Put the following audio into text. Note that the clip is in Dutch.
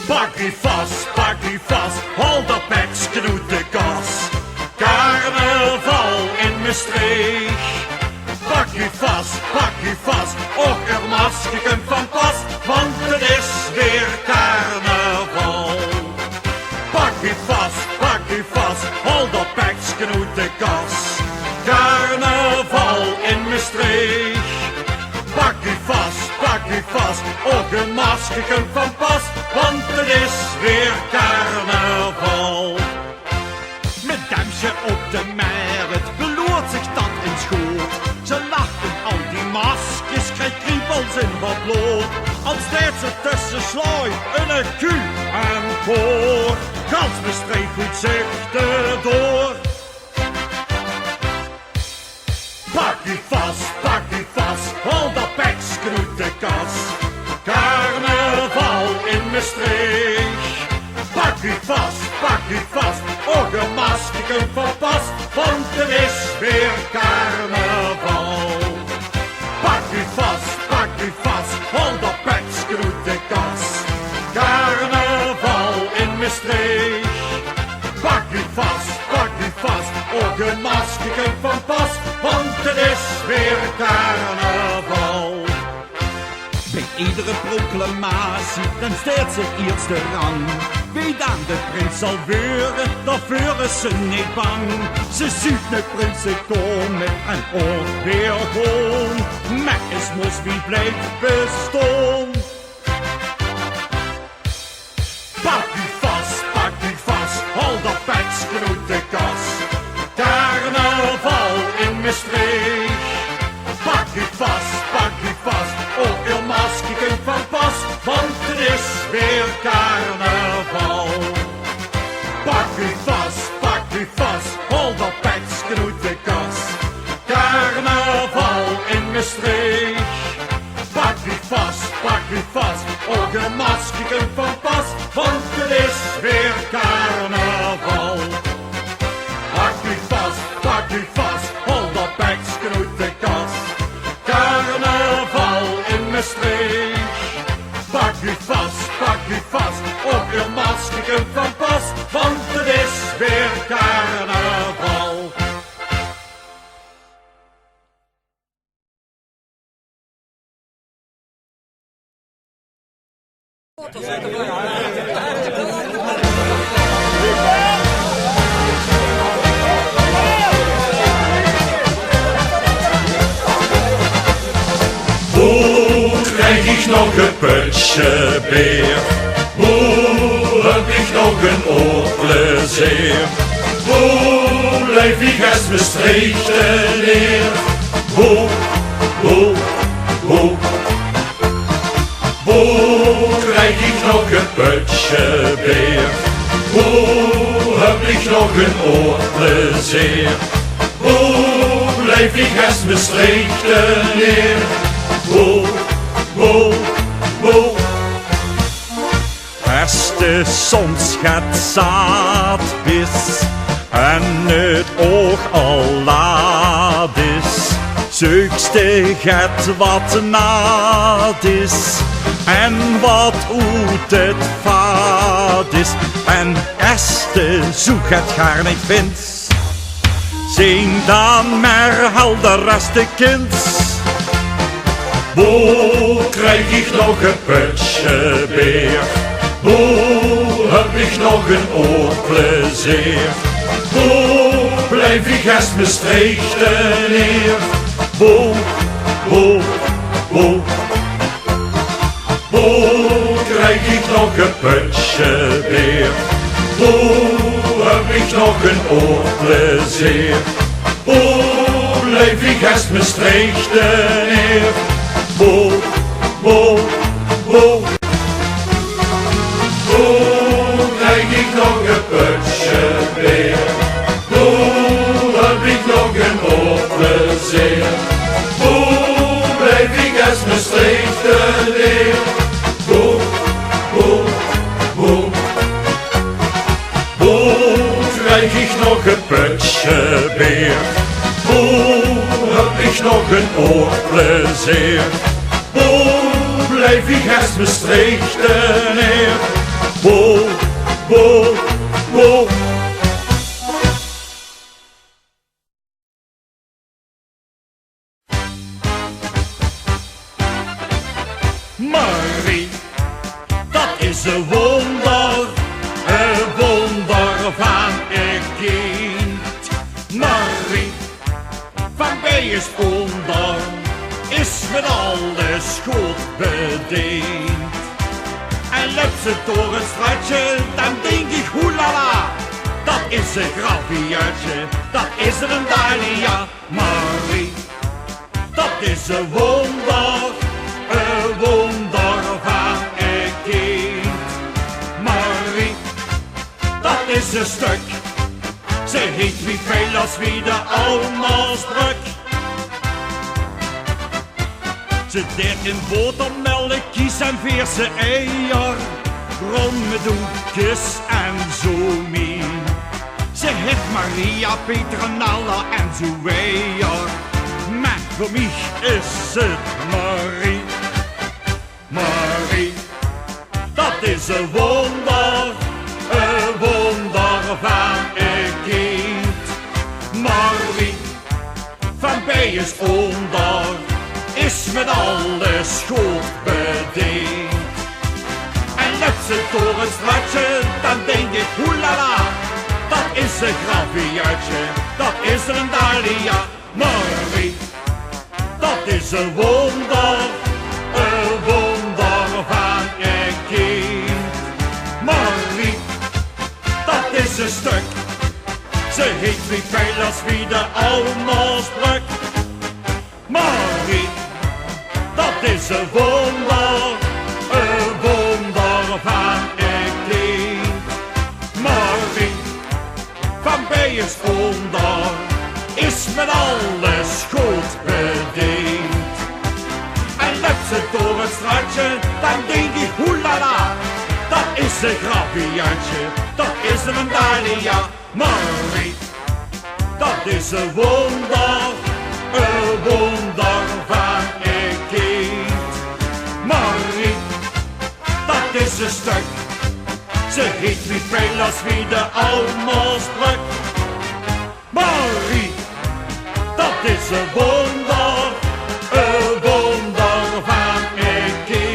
Pak die vast, hol de peks, knoet de kas. Carnaval in Maastricht. Pak die vast, och er maskeken van pas, want het is weer carnaval. Pak die vast, hol de peks, knoet de kas. Carnaval in Maastricht. Pak die vast, ook een maskeken van pas, want het is weer carnaval. Met duimsje op de meret beloert zich dat in schoot. Ze lachten al die maskjes, krijgt kriebels in wat bloot. Als deed ze tussen slooi, een Q en koor. Gans bestreek goed zich erdoor. Pak die vast, hol dat peks, knoet de kas. Carnaval in Maastricht. Pak die vast, ook een maskeken van pas, want er is weer carnaval. Pak die vast, hol dat peks, knoet de kas. Carnaval in Maastricht. Pak die vast, ook een maskeken van pas, want het is weer carnaval. Bij iedere proclamatie, dan steert ze eerste rang. Wie dan de prins zal weuren, dan veuren ze niet bang. Ze ziet de prinsen komen en ook weer gewoon. Maar is mos wie blijft bestaan. Pak die vast, hol dat peks, knoet de kas. Carnaval in Maastricht. Pak die vast, ook een maskeken van pas, want het is weer carnaval. Pak die vast, hol dat peks, knoet de kas. Carnaval in Maastricht. Pak die vast, ook een maskeken van pas, want het is weer carnaval. Pak die vast, hol dat peks, knoet de kas. Carnaval in Maastricht. Pak die vast, ook een maskeken van pas, want het is weer carnaval. Hoe krijg ik nog een putje bier? Hoe heb ik nog een oorplezier? Hoe blijf ik als Maastricht neer? Hoe? Hoe krijg ik nog een putje bier? Hoe heb ik nog een oorplezier? Hoe blijf ik als Maastricht neer? Hoe? Als de zon gaat zaad is en het oog al laat is, zoekste het wat naad is en wat uit het vaat is. En als de zoek het gaar niet vindt, zing dan maar helder als de kind. Hoe krijg ik nog een putje bier? Hoe heb ik nog een oorplezier? Hoe blijf ik als Maastricht neer? Hoe? Hoe krijg ik nog een putje bier? Hoe heb ik nog een oorplezier? Hoe blijf ik als Maastricht neer? Hoe krijg ik nog een putje bier? Hoe heb ik nog een oorplezier? Hoe blijf ik als Maastricht neer? Hoe krijg ik nog een putje bier? Hoe heb ik nog een oorplezier? Hoe blijf ik als Maastricht neer? Bo, bo, bo. Marie, dat is een wonder van een kind. Marie, van bij is onder, is met alles goed bediend. En loopt ze door het straatje, dan denk ik hoelala, dat is een graffiaatje, dat is er een dahlia. Marie, dat is een wonder van een kind. Marie, dat is een stuk, ze heet wie veel als wie de Almasbrug. Ze deed in botermelk, kies en veerse eier, romme doekjes en zo mien. Ze heet Maria, Petronella en zo weier, maar voor mij is het Marie. Marie, dat is een wonder van een kind. Marie, van bij is onder, is met alles goed bediend. En loopt ze door het straatje, dan denk ik hoelala, dat is een graffiaatje, dat is er een dahlia. Marie, dat is een wonder van een kind. Marie, dat is een stuk, ze heet wie veel als wie de Almasbrug. Marie, dat is een wonder van een kind. Marie, van bij is onder, is met alles goed bediend. En loopt ze door het straatje, dan denk ik hoelala, dat is een graffiaatje, dat is er een dahlia. Marie, dat is een wonder van een kind. Marie, dat is een stuk, ze heet wie veel als wie de Almasbrug. Marie, dat is een wonder